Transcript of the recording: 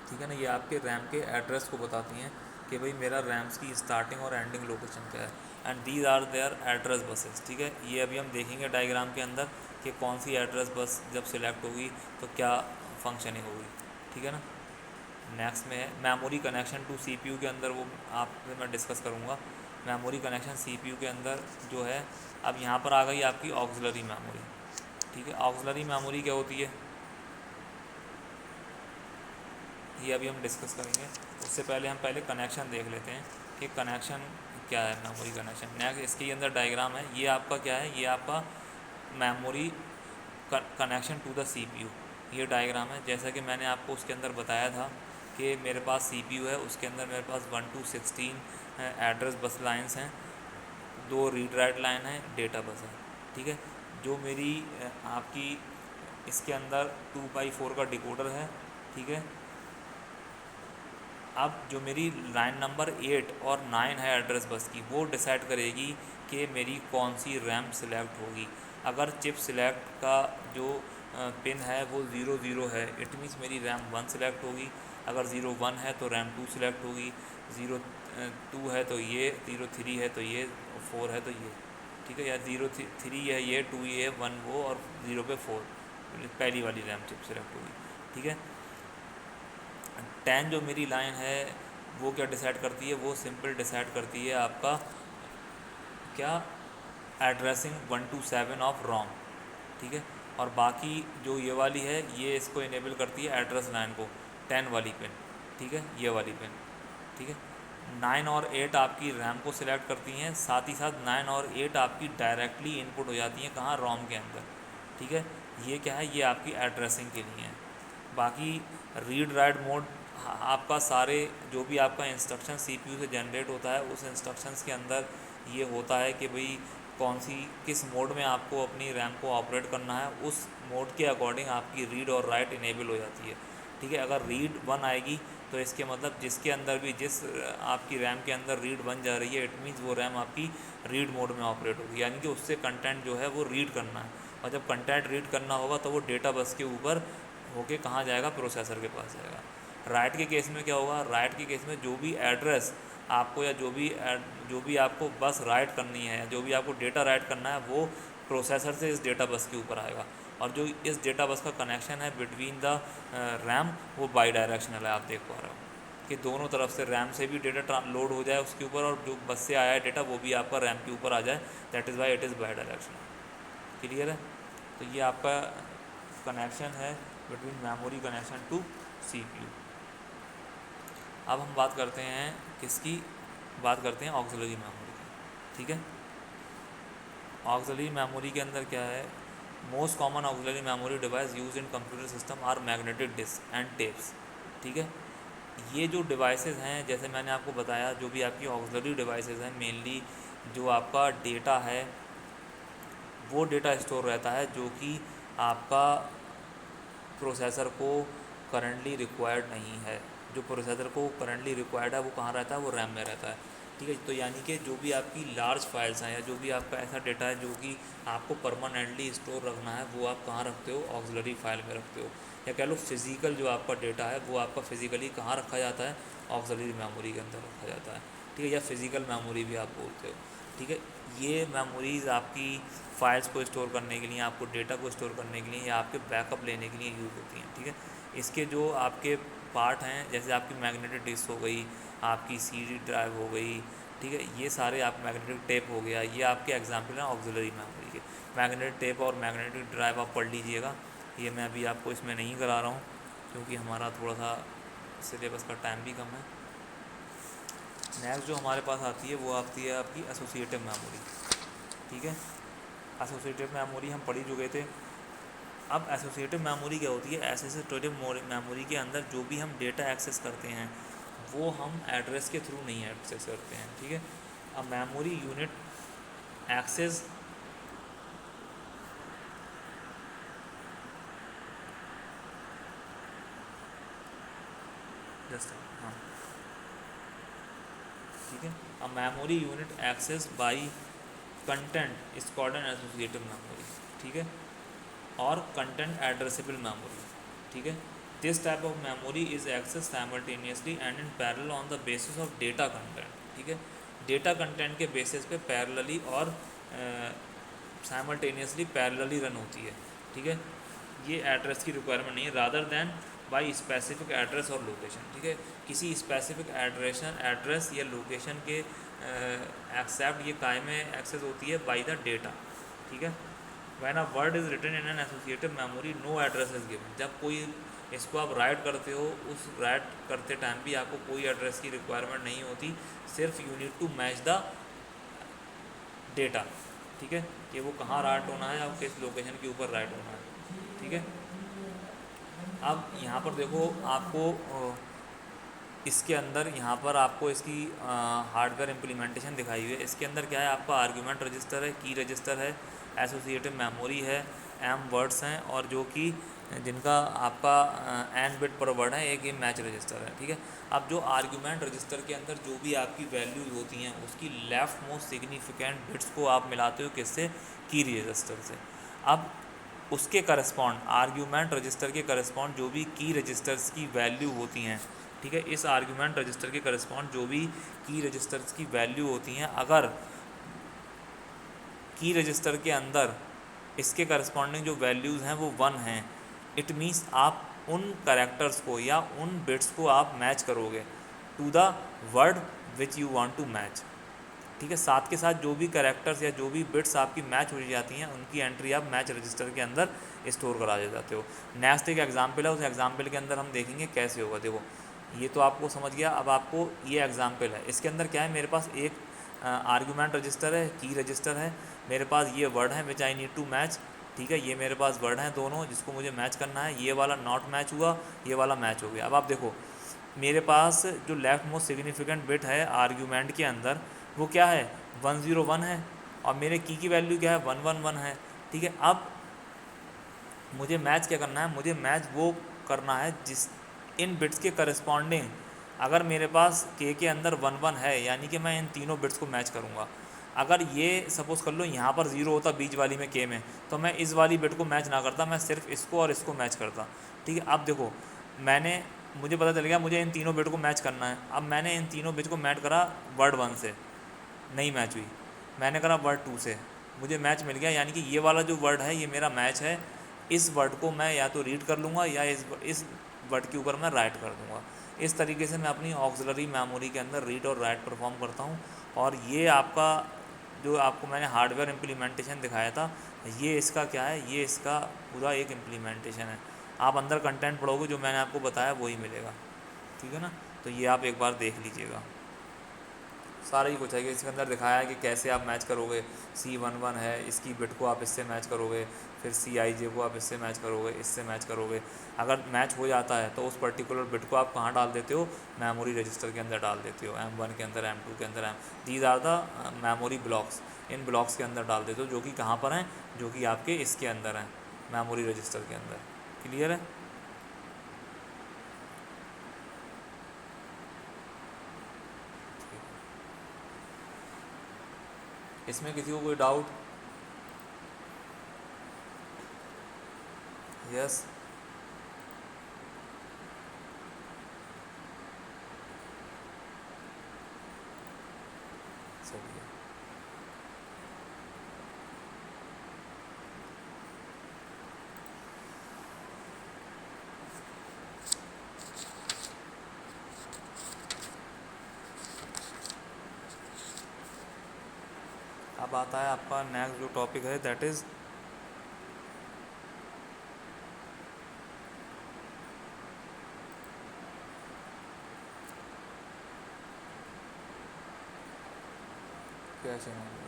ठीक है ना। ये आपके रैम के एड्रेस को बताती हैं कि भाई मेरा रैम्स की स्टार्टिंग और एंडिंग लोकेशन क्या है। And these are their address buses. ठीक है, ये अभी हम देखेंगे डायग्राम के अंदर कि कौन सी एड्रेस बस जब सिलेक्ट होगी तो क्या फंक्शनिंग होगी। ठीक है ना। नेक्स्ट में है मेमोरी कनेक्शन टू सीपीयू के अंदर, वो आपसे मैं डिस्कस करूँगा। मेमोरी कनेक्शन सीपीयू के अंदर जो है, अब यहाँ पर आ गई आपकी ऑक्सिलरी मेमोरी। ठीक है, ऑक्सिलरी मेमोरी क्या होती है ये अभी हम डिस्कस करेंगे। उससे पहले हम पहले कनेक्शन देख लेते हैं कि कनेक्शन क्या है, मेमोरी कनेक्शन। नेक्स्ट इसके अंदर डायग्राम है, ये आपका क्या है, ये आपका memory connection to the CPU. ये डायग्राम है, जैसा कि मैंने आपको उसके अंदर बताया था कि मेरे पास सीपीयू है, उसके अंदर मेरे पास 1 to 16 एड्रेस बस लाइंस हैं, 2 रीड राइट लाइन है, डेटा बस है। ठीक है, जो मेरी आपकी इसके अंदर 2x4 का डिकोडर है। ठीक है, अब जो मेरी लाइन नंबर 8 और 9 है एड्रेस बस की, वो डिसाइड करेगी कि मेरी कौन सी रैम सिलेक्ट होगी। अगर चिप सिलेक्ट का जो पिन है वो 0 0 है, इट मीन्स मेरी रैम 1 सिलेक्ट होगी। अगर 0 1 है तो रैम 2 सिलेक्ट होगी, 0 2 है तो ये, 0 3 है तो ये, 4 है तो ये। ठीक है, या 0 3 है ये, 2 ये, 1 वो, और 0 पे 4, पहली वाली रैम चिप सिलेक्ट होगी। ठीक है, 10 जो मेरी लाइन है वो क्या डिसाइड करती है, वो सिंपल डिसाइड करती है आपका क्या, एड्रेसिंग 1 to 7 ऑफ रोम। ठीक है, और बाकी जो ये वाली है ये इसको इनेबल करती है एड्रेस लाइन को, 10 वाली पिन। ठीक है, ये वाली पिन। ठीक है, 9 और 8 आपकी रैम को सिलेक्ट करती हैं, साथ ही साथ 9 और 8 आपकी डायरेक्टली इनपुट हो जाती हैं कहाँ, रोम के अंदर। ठीक है, ये क्या है, ये आपकी एड्रेसिंग के लिए है। बाकी रीड राइट मोड आपका सारे जो भी आपका इंस्ट्रक्शन सीपीयू से जनरेट होता है, उस इंस्ट्रक्शंस के अंदर ये होता है कि भाई कौन सी किस मोड में आपको अपनी रैम को ऑपरेट करना है, उस मोड के अकॉर्डिंग आपकी रीड और राइट इनेबल हो जाती है। ठीक है, अगर रीड 1 आएगी तो इसके मतलब जिसके अंदर भी जिस आपकी रैम के अंदर रीड 1 जा रही है, इट मीन्स वो रैम आपकी रीड मोड में ऑपरेट होगी, यानी कि उससे कंटेंट जो है वो रीड करना है। और जब कंटेंट रीड करना होगा तो वो डेटा बस के ऊपर होके कहाँ जाएगा, प्रोसेसर के पास जाएगा। राइट के केस में क्या होगा, राइट के केस में जो भी एड्रेस आपको या जो भी आपको बस राइट करनी है, जो भी आपको डेटा राइट करना है, वो प्रोसेसर से इस डेटा बस के ऊपर आएगा। और जो इस डेटा बस का कनेक्शन है बिटवीन द रैम, वो बाई डायरेक्शनल है। आप देख पा रहे हो कि दोनों तरफ से रैम से भी डेटा लोड हो जाए उसके ऊपर, और जो बस से आया है डेटा वो भी आपका रैम के ऊपर आ जाए। That is why it is bidirectional. Clear है। तो ये आपका कनेक्शन है between memory connection to CPU. अब हम बात करते हैं किसकी, बात करते हैं ऑक्सिलरी मेमोरी की। ठीक है, ऑक्सिलरी मेमोरी के अंदर क्या है, most common auxiliary memory device use in computer system are magnetic disk and tapes. ठीक है, ये जो डिवाइसेस हैं, जैसे मैंने आपको बताया, जो भी आपकी ऑक्सिलरी डिवाइसेस हैं, मेनली जो आपका डेटा है वो डेटा स्टोर रहता है जो कि आपका प्रोसेसर को करंटली रिक्वायर्ड नहीं है। जो प्रोसेसर को करंटली रिक्वायर्ड है वो कहाँ रहता है, वो रैम में रहता है। ठीक है, तो यानी कि जो भी आपकी लार्ज फाइल्स हैं या जो भी आपका ऐसा डेटा है जो कि आपको परमानेंटली स्टोर रखना है, वो आप कहाँ रखते हो, ऑक्सिलरी फाइल में रखते हो। या कह लो फिज़िकल जो आपका डेटा है वो आपका फिज़िकली कहाँ रखा जाता है, ऑक्सिलरी मेमोरी के अंदर रखा जाता है। ठीक है, या फिज़िकल मेमोरी भी आप बोलते हो। ठीक है, ये मेमोरीज़ आपकी फाइल्स को स्टोर करने के लिए, आपको डेटा को स्टोर करने के लिए, या आपके बैकअप लेने के लिए यूज़ होती हैं। ठीक है, इसके जो आपके पार्ट हैं, जैसे आपकी मैग्नेटिक डिस्क हो गई, आपकी सीडी ड्राइव हो गई। ठीक है, ये सारे आप मैग्नेटिक टेप हो गया, ये आपके एग्जाम्पल हैं ऑक्सिलरी मेमोरी के। मैग्नेटिक टेप और मैग्नेटिक ड्राइव आप पढ़ लीजिएगा, ये मैं अभी आपको इसमें नहीं करा रहा हूँ क्योंकि हमारा थोड़ा सा सिलेबस का टाइम भी कम है। नेक्स्ट जो हमारे पास आती है वो आती है आपकी एसोसिएटिव मेमोरी। ठीक है, एसोसिएटिव मेमोरी हम पढ़ ही चुके थे। अब एसोसिएटिव मेमोरी क्या होती है, एसोसिएटिव मेमोरी के अंदर जो भी हम डेटा एक्सेस करते हैं वो हम एड्रेस के थ्रू नहीं एक्सेस करते हैं। ठीक है, a memory unit access just, हाँ ठीक है, a memory unit access by content is called an associative memory. ठीक है, और कंटेंट एड्रेसेबल मेमोरी। ठीक है, this type of memory is access simultaneously and in parallel on the basis of data content, ठीक है। डेटा कंटेंट के basis पे parallelly और साइमल्टेनियसली पैरेलली रन होती है, ठीक है। ये एड्रेस की रिक्वायरमेंट नहीं है, rather than by specific address और लोकेशन, ठीक है। किसी स्पेसिफिक एड्रेस या लोकेशन के एक्सेप्ट ये कायम एक्सेस होती है बाई द डेटा, ठीक है। When a word is written in an associative memory no address is given, जब कोई इसको आप राइट करते हो, उस राइट करते टाइम भी आपको कोई एड्रेस की रिक्वायरमेंट नहीं होती, सिर्फ you need to match the data, ठीक है, कि वो कहाँ राइट होना है और किस लोकेशन के ऊपर राइट होना है, ठीक है। अब यहाँ पर देखो आपको इसके अंदर यहाँ पर आपको इसकी हार्डवेयर इम्प्लीमेंटेशन दिखाई हुई है। इसके अंदर क्या है, आपका आर्गूमेंट रजिस्टर है, की रजिस्टर है, एसोसिएटिव मेमोरी है, एम वर्ड्स हैं, और जो कि जिनका आपका एन बिट पर वर्ड है, एक ये मैच रजिस्टर है, ठीक है। अब जो आर्गूमेंट रजिस्टर के अंदर जो भी आपकी वैल्यूज होती हैं, उसकी लेफ्ट मोस्ट सिग्निफिकेंट बिट्स को आप मिलाते हो किससे, की रजिस्टर से। अब उसके करस्पॉन्ड आर्ग्यूमेंट रजिस्टर के करस्पॉन्ड जो भी की रजिस्टर्स की वैल्यू होती हैं, ठीक है, इस आर्ग्यूमेंट रजिस्टर के करस्पॉन्ड जो भी की रजिस्टर्स की वैल्यू होती हैं, अगर की रजिस्टर के अंदर इसके करस्पॉन्डिंग जो वैल्यूज़ हैं वो 1 हैं, इट मीन्स आप उन करेक्टर्स को या उन बिट्स को आप मैच करोगे to the word which you want to match, ठीक है। साथ के साथ जो भी करेक्टर्स या जो भी बिट्स आपकी मैच हो जाती हैं, उनकी एंट्री आप मैच रजिस्टर के अंदर स्टोर करा देते हो। नेक्स्ट एक एग्जांपल है, उस एग्जांपल के अंदर हम देखेंगे कैसे होगा। देखो ये तो आपको समझ गया, अब आपको ये एग्जांपल है, इसके अंदर क्या है, मेरे पास एक आर्गूमेंट रजिस्टर है, की रजिस्टर है, मेरे पास ये वर्ड है विच आई नीड टू मैच, ठीक है। ये मेरे पास वर्ड हैं दोनों जिसको मुझे मैच करना है, ये वाला नॉट मैच हुआ, ये वाला मैच हो गया। अब आप देखो मेरे पास जो लेफ्ट मोस्ट सिग्निफिकेंट बिट है आर्ग्यूमेंट के अंदर वो क्या है, 101 है, और मेरे की वैल्यू क्या है, 111 है, ठीक है। अब मुझे मैच क्या करना है, मुझे मैच वो करना है जिस इन बिट्स के करस्पॉन्डिंग, अगर मेरे पास के अंदर 11 है, यानी कि मैं इन तीनों बिट्स को मैच करूँगा। अगर ये सपोज़ कर लो यहाँ पर 0 होता बीच वाली में के में, तो मैं इस वाली बिट को मैच ना करता, मैं सिर्फ इसको और इसको मैच करता, ठीक है। अब देखो मुझे पता चल गया मुझे इन तीनों बिट को मैच करना है। अब मैंने इन तीनों बिट को मैच करा वर्ड 1 से, नहीं मैच हुई, मैंने करा वर्ड 2 से, मुझे मैच मिल गया, यानी कि ये वाला जो वर्ड है ये मेरा मैच है, इस वर्ड को मैं या तो रीड कर लूँगा या इस वर्ड के ऊपर मैं राइट कर दूँगा। इस तरीके से मैं अपनी ऑक्सिलरी मेमोरी के अंदर रीड और राइट परफॉर्म करता हूँ। और ये आपका जो आपको मैंने हार्डवेयर इम्प्लीमेंटेशन दिखाया था, ये इसका क्या है, ये इसका पूरा एक इम्प्लीमेंटेशन है। आप अंदर कंटेंट पढ़ोगे जो मैंने आपको बताया वही मिलेगा, ठीक है ना। तो ये आप एक बार देख लीजिएगा, सारा ही कुछ है कि इसके अंदर दिखाया है कि कैसे आप मैच करोगे। C11 है, इसकी बिट को आप इससे मैच करोगे, फिर CIJ को आप इससे मैच करोगे, इससे मैच करोगे। अगर मैच हो जाता है तो उस पर्टिकुलर बिट को आप कहाँ डाल देते हो, मेमोरी रजिस्टर के अंदर डाल देते हो, M1 के अंदर, M2 के अंदर, these are the memory blocks, इन ब्लॉक्स के अंदर डाल देते हो, जो कि कहाँ पर हैं, जो कि आपके इसके अंदर हैं, मेमोरी रजिस्टर के अंदर। क्लियर है। इसमें किसी को कोई डाउट? यस, चलिए। अब आता है आपका नेक्स्ट जो टॉपिक है, दैट इज़ कैश मेमोरी।